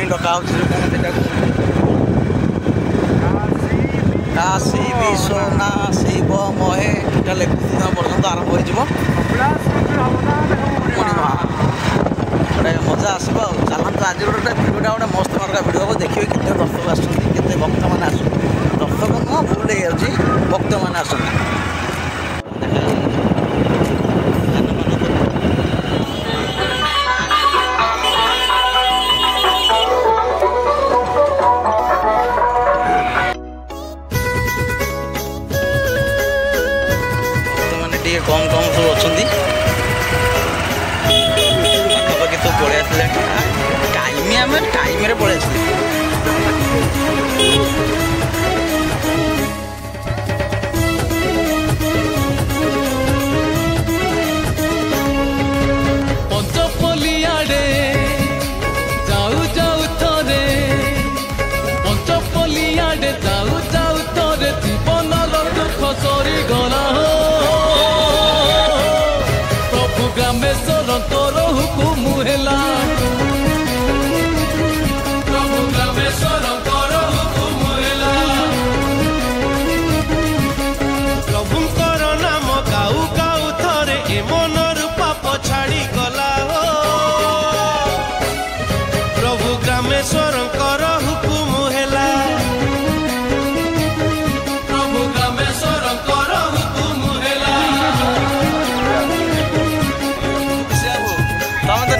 पुणी डका काशी विश्वनाथ शिव महे एटा लिखुना पर्यटन आरंभ हो मजा आसो चलते आज गोटे भिडियोटा गोटे मस्त मार्ग भिड हम देखिए केते दर्शक आसते भक्त मैंने आस दर्शक नुह भूल हो भक्त मैंने आस कम कम सब अच्छा पाखापाखि तो पलि आस टाइम आम टाइम पलि आस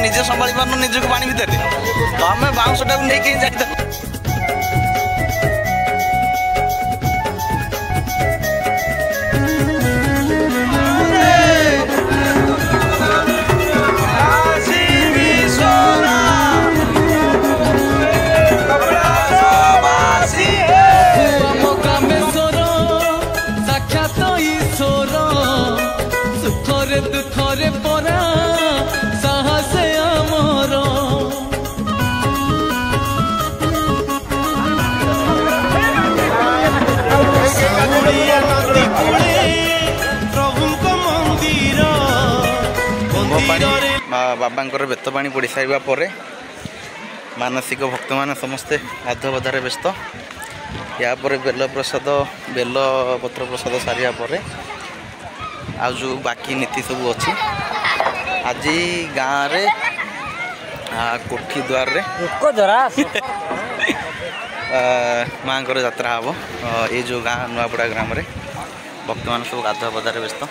निजे संभाली पार निजक पानी भितर तो आम बाउंसटा नहीं जाता बाबांकर बेत पानी पड़ सारा पर मानसिक भक्त मान समस्ते गाधुआधारे व्यस्त या बेल प्रसाद बेल पत्र प्रसाद सारिया पर आ जो बाकी नीति सब अच्छी आज गाँव रे कोठी द्वार रे माँ यात्रा हम ये जो गाँ नुआपड़ा ग्राम रे भक्त मान सब गाधुआधारे व्यस्त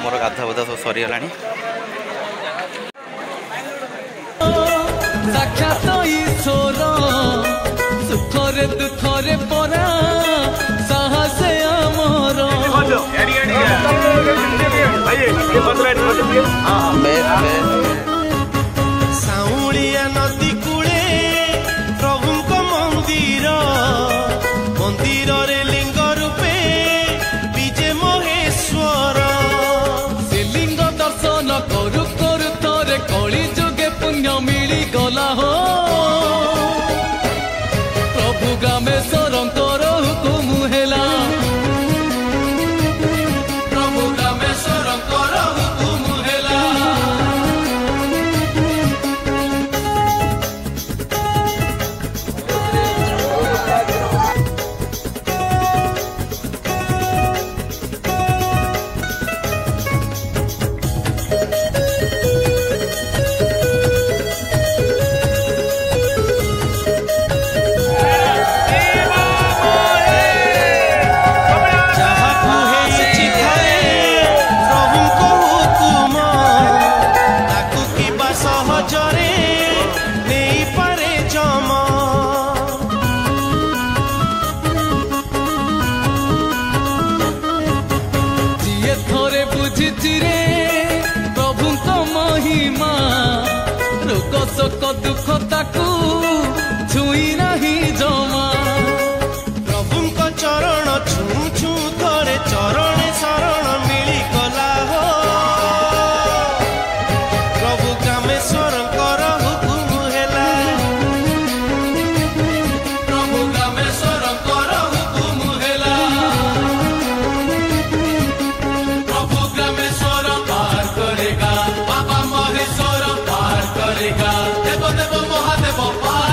मोर गाधुआधा सब सरीगला साक्षात ईश्वर सुखरे दुखरे परा साहसे आमर साउलिया नदी कूले प्रभुଙ୍କ मंदिर मंदिर रे लिंग रूपे विजय महेश्वर से लिंग दर्शन करू करू तोरे कली जुगे पुण्य मिली गला हो प्रभु ग्रामेश्वरंकर हुकुम हेला प्रभु ग्रामेश्वरंकर हुकुम हेला दुख ताकू छुई नहीं जमा प्रभुଙ୍କ चरण छू छू थरे चरण शरण मिली गला हो प्रभु ग्रामेश्वरंकर हुकुम हेला प्रभु ग्रामेश्वरंकर हुकुम हेला प्रभु ग्रामेश्वर पार करेगा बाबा महेश्वर पार करेगा देव देव महादेव पार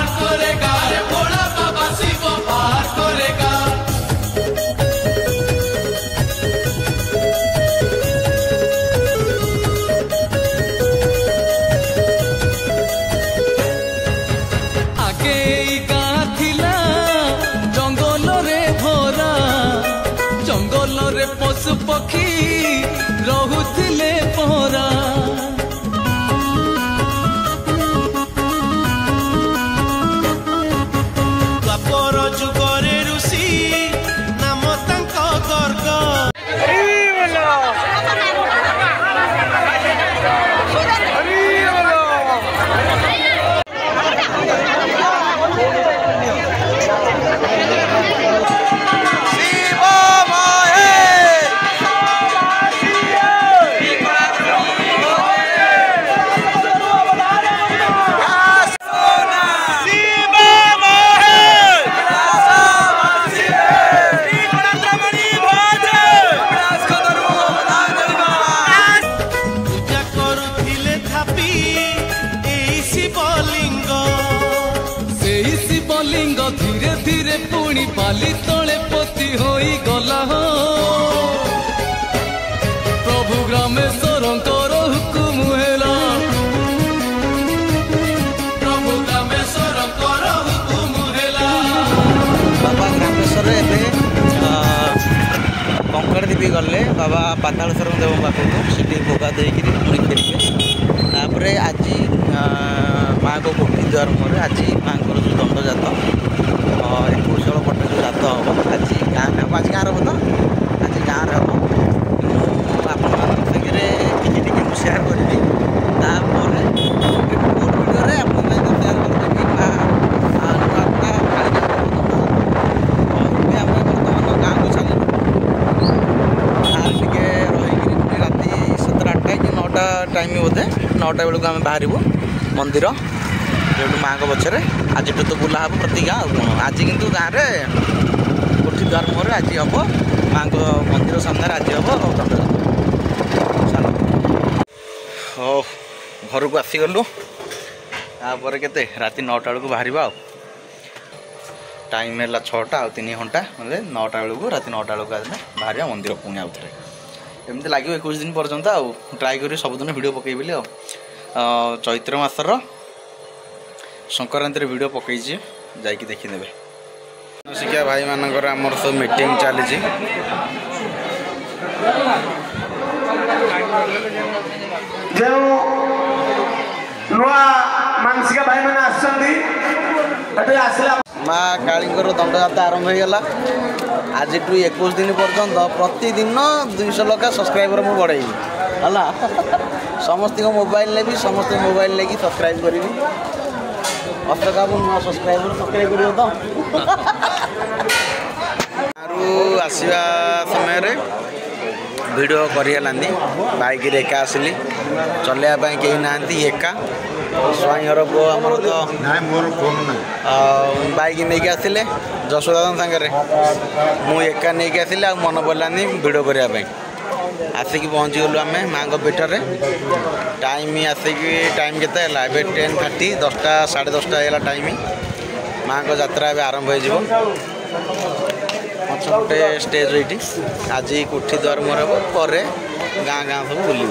पक्षी रहुथिले पहरा द्वापर जुगरे ऋषि नाम तांक गर्ग धीरे धीरे पुणी बाली तले पति होई गला हो प्रभु ग्रामेश्वरंकर हुकुम हेला प्रभु ग्रामेश्वरंकर हुकुम हेला बाबा ग्रामेश्वर एबे कंकड़ देवी गले बाबा पातालेश्वर देव पाखक सीटी भोगा देकर पुणी फेरबे तापर आज माँ को कोठी द्वार मुहर आज माँ को जो दंड जात 21 पटे जो जात हम आज गाँव में आज गाँव हम तो आज गाँव हम आपण सागे टी सेयार करी तापर गोट भिडियो आप सेयार करदेवी माँ बर्तमान गाँव को चल टे रही राति 7-8 कि 9टा टाइम बोधे 9टा बेलू आम बाहर मंदिर जो माँ को पचर आज तो बुला हम प्रति गाँव आज कितु गाँव में कोठी द्वार मुहर आज हम माँ को मंदिर सामने आज हम हो घर को आसीगलु तापर के राति 9टा बेलू बाहर टाइम है 6टा आ 3 घंटा मतलब 9टा बेलू राति 9टा बेलू बाहर मंदिर पुणी आउ थे एमती लगे 21 दिन पर्यंत आउ ट्राए कर सबुदिन वीडियो पकईबी चैत्र मासर संक्रांति वीडियो पकई जाकि देखीदे शिक्षा भाई मानकर आमर सब मीटिंग चली जो नुआ मानसिका भाई मैंने आसला माँ कालींकर दंडयात्रा आरंभ हो गला आज 21 दिन पर्यंत प्रतिदिन 200 लक्ष सब्सक्राइबर मुझे बढ़ाई है समस्त मोबाइल ने भी समस्त मोबाइल लेकिन सब्सक्राइब करी अष्टका नुआ सब्सक्राइबर सब्सक्राइब कर आसवा समय वीडियो करी बाइक एका आसली चलवाई कहीं ना एका स्वाईर पु आमर तो बाइक नहीं आसिले जशोदान सागर मुझे एका नहीं आसिले आ मन पड़ानी वीडियो करने आसिक पहुँची गलु आम माँ पीठर टाइम आसिक टाइम के 10:30 10टा 10:30 टाइम माँ को यात्रा आरंभ हो गोटे स्टेज ये आज कोठी द्वार मुहर पर गाँ गाँ सब बुले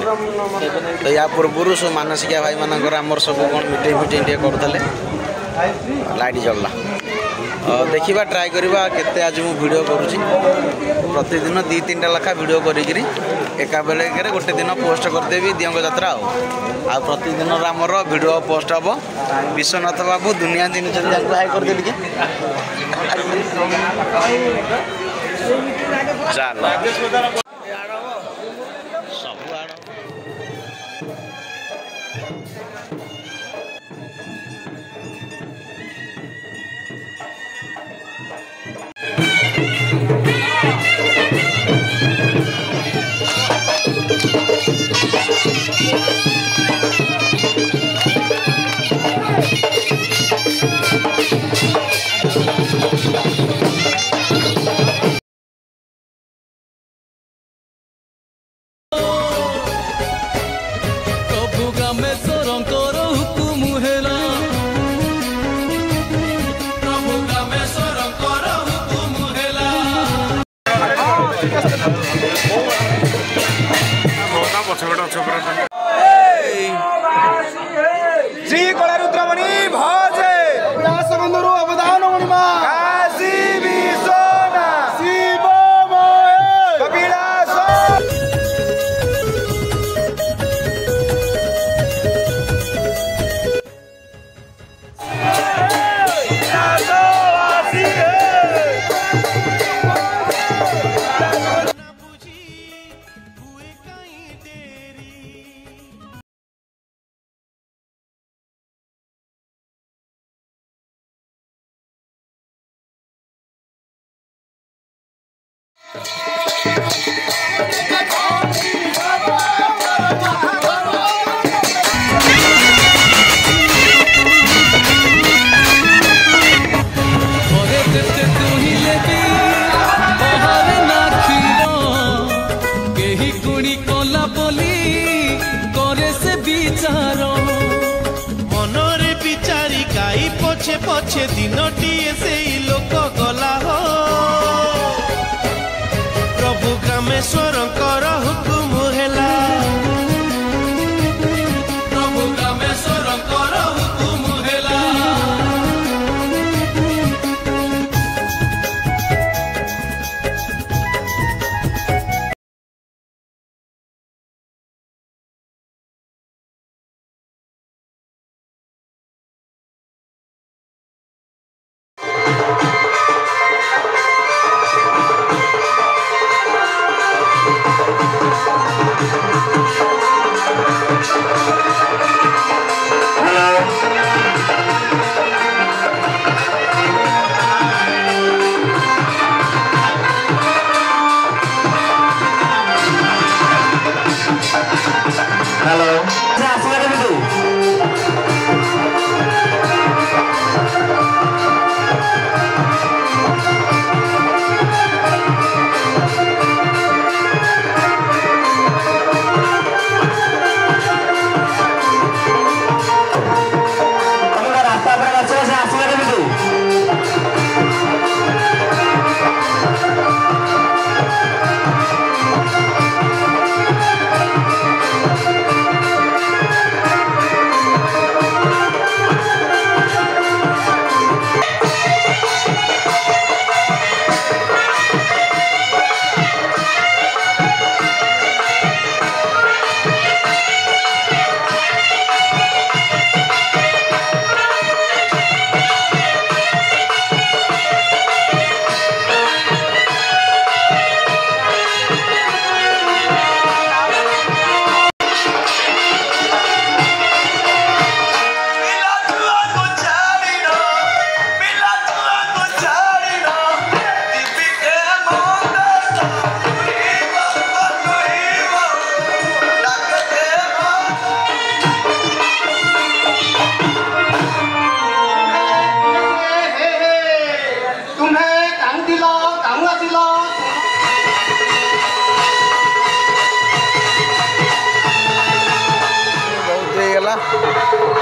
तो या पूर्व सब मानसिका भाई मानकर आमर सब कौन मीटिंग फिटिंग करुले लाइट जल्ला देखा ट्राए करवा केते आज मु वीडियो करुँची प्रतिदिन 2-3टा लेखा वीडियो करी एका बेले गोटे दिन पोस्ट करदेवी दियंग यात्रा आ प्रतिदिन आमर वीडियो पोस्ट हम विश्वनाथ बाबू दुनिया दिन हाई करदेली कि चल सब आड़ मनरे बिचारी गाई पछे पछे दिनटी से लोक गला हो प्रभु ग्रामेश्वर हुकुम हेला प्रभु ग्रामेश्वर हुकुम हेला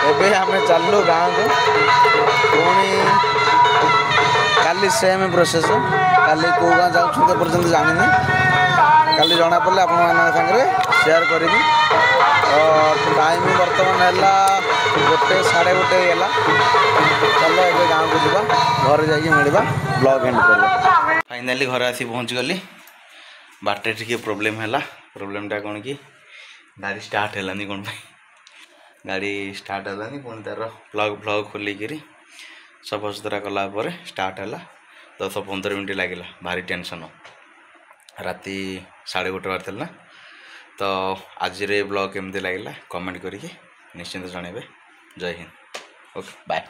एबे हमें चलू गाँव को पुणी काली सेम प्रोसेस काली कौ गाँ जाऊँ पर्यटन जानी काली जना पड़े आप सागर शेयर करी तो टाइम बर्तमान है 1 साढ़े 1 है चलो ए गाँव को जावा घर जाकि मिलवा ब्लॉग एंड कर फाइनाली घर आसी पहुँच गली बाटे टी प्रोब्लेम है प्रोब्लेमटा कौन कि गाड़ी स्टार्ट है कौन गाड़ी स्टार्ट है पुणी तार प्लग फ्लग खोलिकी सफा सुतरा कलापर स्टार्ट है 10-15 मिनट लगे भारी टेंशन राति 1:30 बार थी तो आज ब्लॉग केमती लगे कमेंट करके निश्चिंत जनइबे। जय हिंद। Okay bye.